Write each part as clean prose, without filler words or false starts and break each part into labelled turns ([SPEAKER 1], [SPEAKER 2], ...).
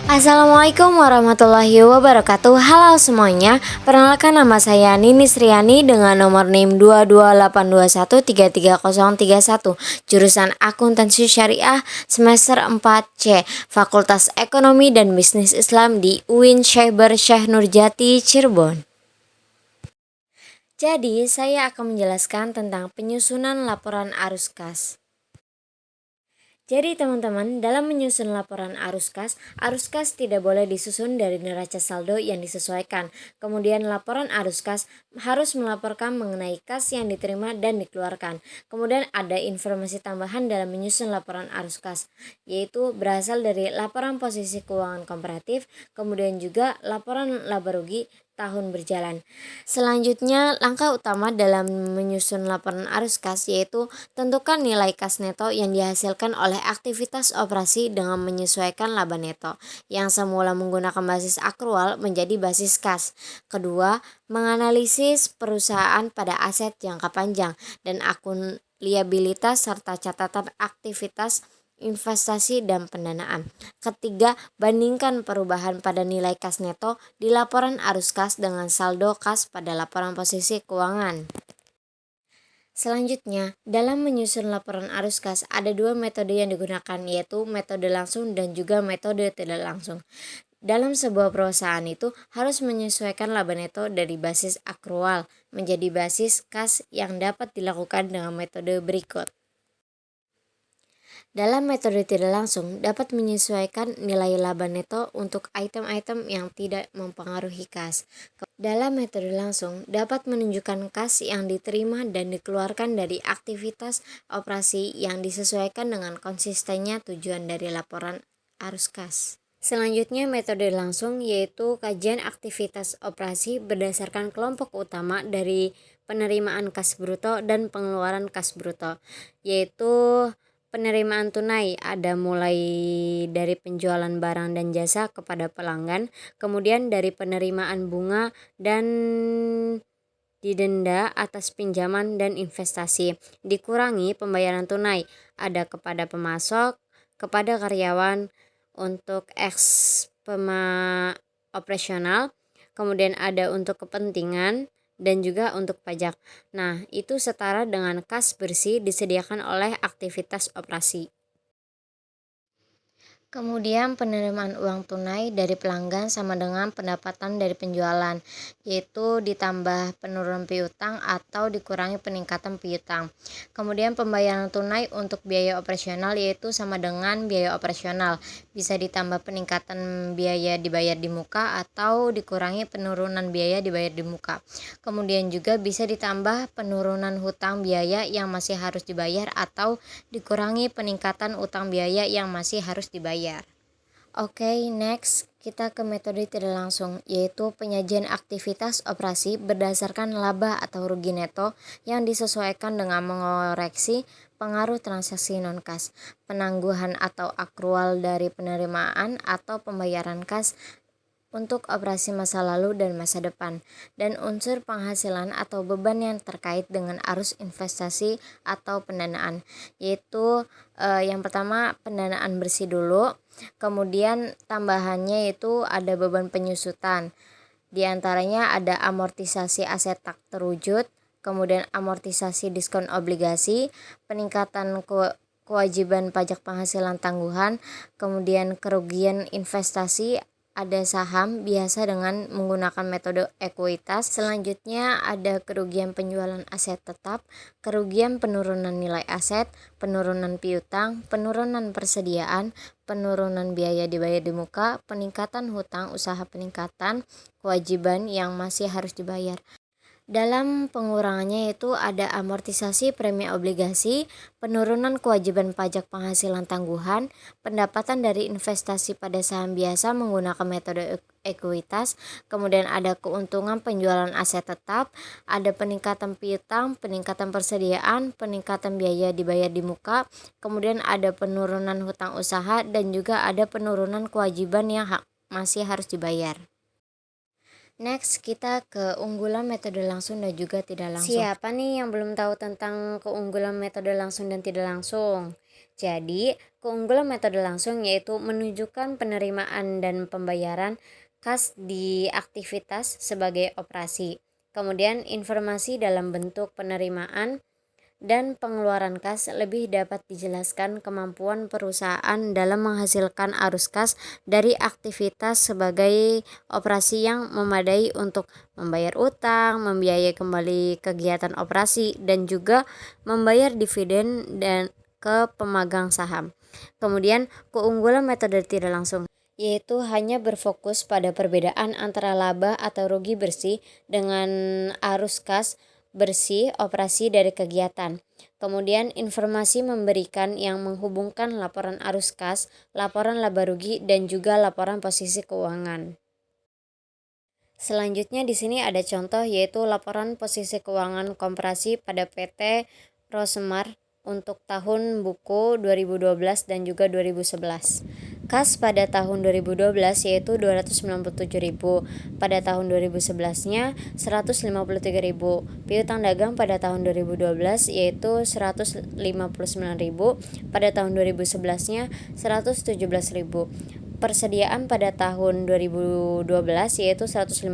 [SPEAKER 1] Assalamualaikum warahmatullahi wabarakatuh. Halo semuanya, perkenalkan nama saya Nini Sriani dengan nomor NIM 22821333031, jurusan Akuntansi Syariah semester 4C, Fakultas Ekonomi dan Bisnis Islam di UIN Syekh Nurjati, Cirebon. Jadi, saya akan menjelaskan tentang penyusunan laporan arus kas. Jadi teman-teman, dalam menyusun laporan arus kas tidak boleh disusun dari neraca saldo yang disesuaikan. Kemudian laporan arus kas harus melaporkan mengenai kas yang diterima dan dikeluarkan. Kemudian ada informasi tambahan dalam menyusun laporan arus kas, yaitu berasal dari laporan posisi keuangan komparatif, kemudian juga laporan laba rugi tahun berjalan. Selanjutnya, langkah utama dalam menyusun laporan arus kas yaitu tentukan nilai kas neto yang dihasilkan oleh aktivitas operasi dengan menyesuaikan laba neto yang semula menggunakan basis akrual menjadi basis kas. Kedua, menganalisis perusahaan pada aset jangka panjang dan akun liabilitas serta catatan aktivitas investasi dan pendanaan. Ketiga, bandingkan perubahan pada nilai kas neto di laporan arus kas dengan saldo kas pada laporan posisi keuangan. Selanjutnya, dalam menyusun laporan arus kas ada dua metode yang digunakan, yaitu metode langsung dan juga metode tidak langsung. Dalam sebuah perusahaan itu harus menyesuaikan laba neto dari basis akrual menjadi basis kas yang dapat dilakukan dengan metode berikut. Dalam metode tidak langsung dapat menyesuaikan nilai laba neto untuk item-item yang tidak mempengaruhi kas. Dalam metode langsung dapat menunjukkan kas yang diterima dan dikeluarkan dari aktivitas operasi yang disesuaikan dengan konsistennya tujuan dari laporan arus kas. Selanjutnya metode langsung yaitu kajian aktivitas operasi berdasarkan kelompok utama dari penerimaan kas bruto dan pengeluaran kas bruto, yaitu penerimaan tunai ada mulai dari penjualan barang dan jasa kepada pelanggan, kemudian dari penerimaan bunga dan didenda atas pinjaman dan investasi, dikurangi pembayaran tunai ada kepada pemasok, kepada karyawan untuk operasional, kemudian ada untuk kepentingan dan juga untuk pajak. Nah, itu setara dengan kas bersih disediakan oleh aktivitas operasi. Kemudian penerimaan uang tunai dari pelanggan sama dengan pendapatan dari penjualan, yaitu ditambah penurunan piutang atau dikurangi peningkatan piutang. Kemudian pembayaran tunai untuk biaya operasional yaitu sama dengan biaya operasional, bisa ditambah peningkatan biaya dibayar di muka atau dikurangi penurunan biaya dibayar di muka. Kemudian juga bisa ditambah penurunan hutang biaya yang masih harus dibayar atau dikurangi peningkatan utang biaya yang masih harus dibayar. Oke, next kita ke metode tidak langsung, yaitu penyajian aktivitas operasi berdasarkan laba atau rugi neto yang disesuaikan dengan mengoreksi pengaruh transaksi non-kas, penangguhan atau akrual dari penerimaan atau pembayaran kas untuk operasi masa lalu dan masa depan, dan unsur penghasilan atau beban yang terkait dengan arus investasi atau pendanaan, yaitu yang pertama pendanaan bersih dulu, kemudian tambahannya itu ada beban penyusutan, diantaranya ada amortisasi aset tak terwujud, kemudian amortisasi diskon obligasi, peningkatan kewajiban pajak penghasilan tangguhan, kemudian kerugian investasi, ada saham biasa dengan menggunakan metode ekuitas. Selanjutnya ada kerugian penjualan aset tetap, kerugian penurunan nilai aset, penurunan piutang, penurunan persediaan, penurunan biaya dibayar di muka, peningkatan hutang usaha, peningkatan kewajiban yang masih harus dibayar. Dalam pengurangannya itu ada amortisasi premi obligasi, penurunan kewajiban pajak penghasilan tangguhan, pendapatan dari investasi pada saham biasa menggunakan metode ekuitas, kemudian ada keuntungan penjualan aset tetap, ada peningkatan piutang, peningkatan persediaan, peningkatan biaya dibayar di muka, kemudian ada penurunan hutang usaha dan juga ada penurunan kewajiban yang masih harus dibayar. Next, kita ke keunggulan metode langsung dan juga tidak langsung. Siapa nih yang belum tahu tentang keunggulan metode langsung dan tidak langsung? Jadi, keunggulan metode langsung yaitu menunjukkan penerimaan dan pembayaran kas di aktivitas sebagai operasi. Kemudian, informasi dalam bentuk penerimaan dan pengeluaran kas lebih dapat dijelaskan kemampuan perusahaan dalam menghasilkan arus kas dari aktivitas sebagai operasi yang memadai untuk membayar utang, membiayai kembali kegiatan operasi, dan juga membayar dividen dan ke pemegang saham. Kemudian, keunggulan metode tidak langsung yaitu hanya berfokus pada perbedaan antara laba atau rugi bersih dengan arus kas bersih operasi dari kegiatan. Kemudian informasi memberikan yang menghubungkan laporan arus kas, laporan laba rugi, dan juga laporan posisi keuangan. Selanjutnya di sini ada contoh yaitu laporan posisi keuangan koperasi pada PT Rosemar untuk tahun buku 2012 dan juga 2011. Kas pada tahun 2012 yaitu 297.000, pada tahun 2011-nya 153.000. Piutang dagang pada tahun 2012 yaitu 159.000, pada tahun 2011-nya 117.000. Persediaan pada tahun 2012 yaitu 150.000,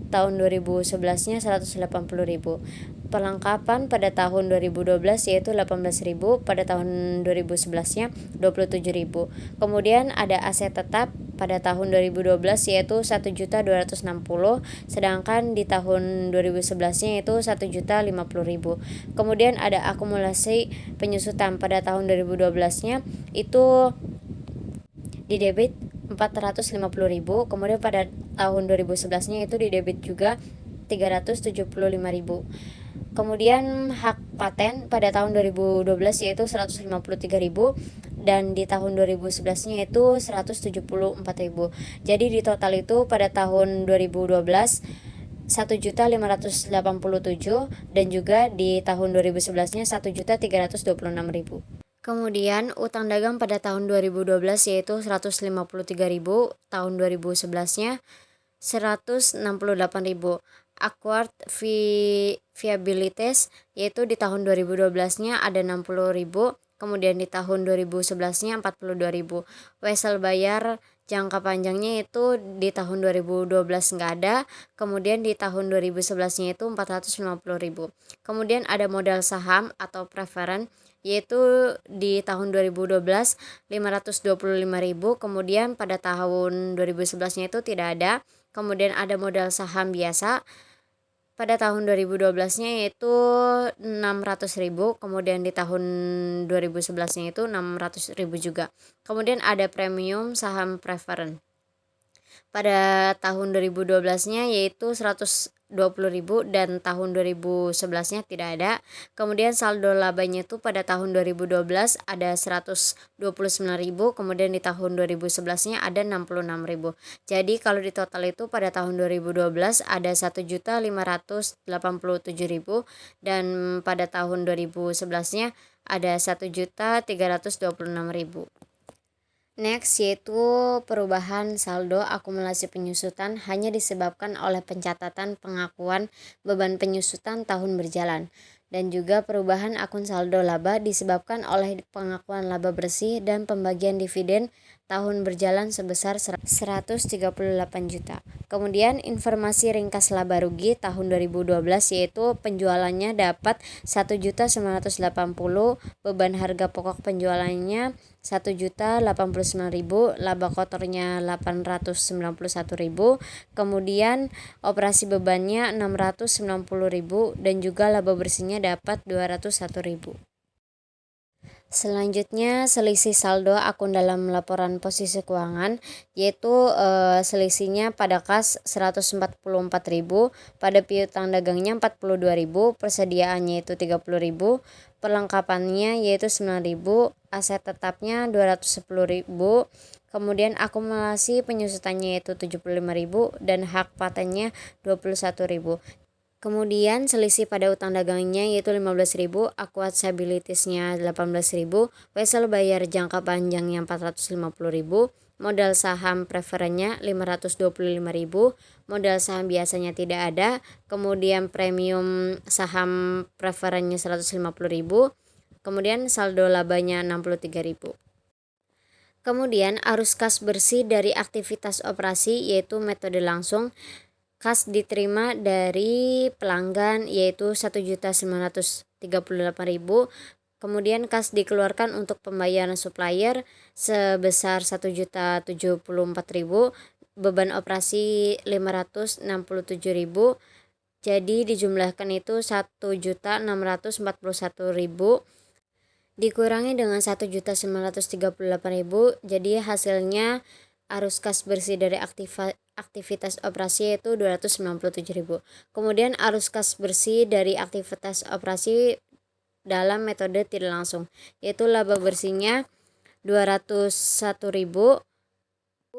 [SPEAKER 1] tahun 2011-nya 180.000. Perlengkapan pada tahun 2012 yaitu 18.000, pada tahun 2011-nya 27.000. Kemudian ada aset tetap pada tahun 2012 yaitu 1.260.000, sedangkan di tahun 2011-nya itu 1.050.000. Kemudian ada akumulasi penyusutan pada tahun 2012-nya itu di debit 450.000, kemudian pada tahun 2011-nya itu di debit juga 375.000. Kemudian hak paten pada tahun 2012 yaitu 153.000 dan di tahun 2011-nya itu 174.000. Jadi di total itu pada tahun 2012 1.587 dan juga di tahun 2011-nya 1.326.000. Kemudian utang dagang pada tahun 2012 yaitu 153.000, tahun 2011-nya 168.000. Acquired viabilities yaitu di tahun 2012-nya ada 60.000, kemudian di tahun 2011-nya 42.000. Wesel bayar jangka panjangnya itu di tahun 2012 nggak ada, kemudian di tahun 2011-nya itu 450.000. Kemudian ada modal saham atau preferen yaitu di tahun 2012 525.000, kemudian pada tahun 2011-nya itu tidak ada. Kemudian ada modal saham biasa pada tahun 2012-nya yaitu 600.000, kemudian di tahun 2011-nya itu 600.000 juga. Kemudian ada premium saham preferen pada tahun 2012-nya yaitu 120.000 dan tahun 2011-nya tidak ada. Kemudian saldo labanya itu pada tahun 2012 ada 129.000, kemudian di tahun 2011-nya ada 66.000. Jadi kalau di total itu pada tahun 2012 ada 1.587.000 dan pada tahun 2011-nya ada 1.326.000. Next yaitu perubahan saldo akumulasi penyusutan hanya disebabkan oleh pencatatan pengakuan beban penyusutan tahun berjalan, dan juga perubahan akun saldo laba disebabkan oleh pengakuan laba bersih dan pembagian dividen tahun berjalan sebesar 138 juta. Kemudian informasi ringkas laba rugi tahun 2012 yaitu penjualannya dapat 1.980, beban harga pokok penjualannya 1.089.000, laba kotornya 891.000, kemudian operasi bebannya 690.000 dan juga laba bersihnya dapat 201.000. Selanjutnya selisih saldo akun dalam laporan posisi keuangan yaitu selisihnya pada kas 144.000, pada piutang dagangnya 42.000, persediaannya itu 30.000, perlengkapannya yaitu 9.000, aset tetapnya 210.000, kemudian akumulasi penyusutannya yaitu 75.000 dan hak patennya 21.000. Kemudian selisih pada utang dagangnya yaitu 15.000, acquired liabilities-nya 18.000, wesel bayar jangka panjangnya 450.000, modal saham preferennya 525.000, modal saham biasanya tidak ada, kemudian premium saham preferennya 150.000, Kemudian saldo labanya 63.000. Kemudian arus kas bersih dari aktivitas operasi yaitu metode langsung. Kas diterima dari pelanggan yaitu 1.938.000. Kemudian kas dikeluarkan untuk pembayaran supplier sebesar 1.074.000. Beban operasi 567.000. Jadi dijumlahkan itu 1.641.000 dikurangi dengan 1.938.000. Jadi hasilnya arus kas bersih dari aktivitas operasi yaitu 297.000. Kemudian arus kas bersih dari aktivitas operasi dalam metode tidak langsung yaitu laba bersihnya 201.000,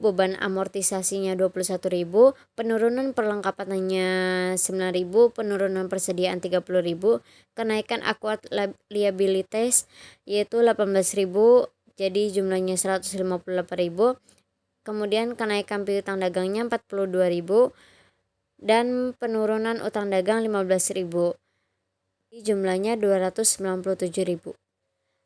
[SPEAKER 1] beban amortisasinya 21.000, penurunan perlengkapannya 9.000, penurunan persediaan 30.000, kenaikan acquired liabilities yaitu 18.000, jadi jumlahnya 158.000. Kemudian kenaikan piutang dagangnya 42.000 dan penurunan utang dagang 15.000. Jumlahnya 297.000.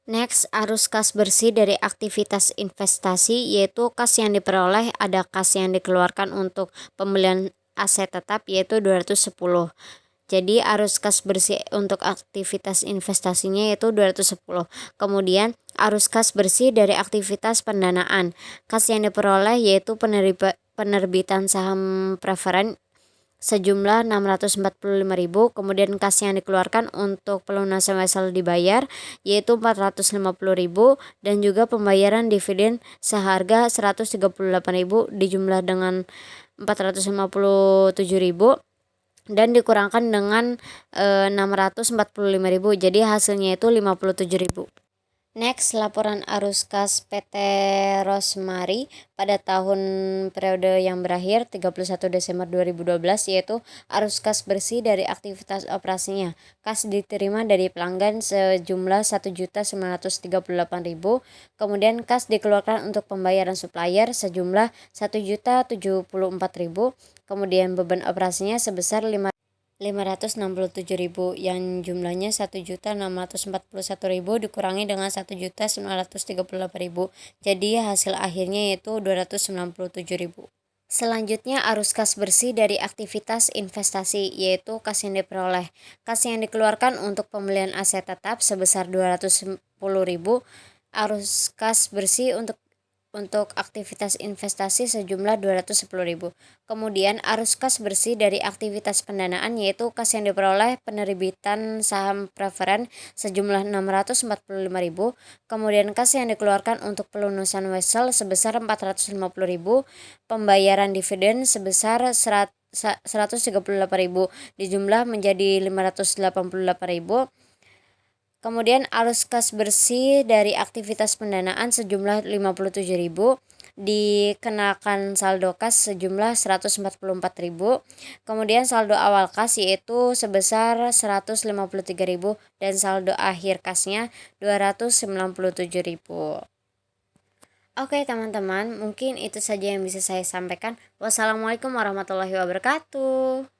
[SPEAKER 1] Next, arus kas bersih dari aktivitas investasi yaitu kas yang diperoleh, ada kas yang dikeluarkan untuk pembelian aset tetap yaitu 210. Jadi arus kas bersih untuk aktivitas investasinya yaitu 210. Kemudian arus kas bersih dari aktivitas pendanaan. Kas yang diperoleh yaitu penerbitan saham preferen sejumlah 645.000. Kemudian kas yang dikeluarkan untuk pelunasan wesel dibayar yaitu 450.000 dan juga pembayaran dividen seharga 138.000 dijumlah dengan 457.000 dan dikurangkan dengan 645.000. Jadi hasilnya itu 57.000. Next, laporan arus kas PT Rosmari pada tahun periode yang berakhir 31 Desember 2012 yaitu arus kas bersih dari aktivitas operasinya. Kas diterima dari pelanggan sejumlah 1.938.000. Kemudian kas dikeluarkan untuk pembayaran supplier sejumlah 1.074.000. Kemudian beban operasinya sebesar 567.000 yang jumlahnya 1.641.000 dikurangi dengan 1.938.000. Jadi hasil akhirnya yaitu 297.000. Selanjutnya arus kas bersih dari aktivitas investasi yaitu kas yang diperoleh. Kas yang dikeluarkan untuk pembelian aset tetap sebesar 210.000. Arus kas bersih untuk aktivitas investasi sejumlah 210.000. Kemudian arus kas bersih dari aktivitas pendanaan yaitu kas yang diperoleh penerbitan saham preferen sejumlah 645.000. Kemudian kas yang dikeluarkan untuk pelunasan wesel sebesar 450.000, pembayaran dividen sebesar 138.000 dijumlah menjadi 588.000. Kemudian arus kas bersih dari aktivitas pendanaan sejumlah 57.000 dikenakan saldo kas sejumlah 144.000. Kemudian saldo awal kas yaitu sebesar 153.000 dan saldo akhir kasnya 297.000. Oke teman-teman, mungkin itu saja yang bisa saya sampaikan. Wassalamualaikum warahmatullahi wabarakatuh.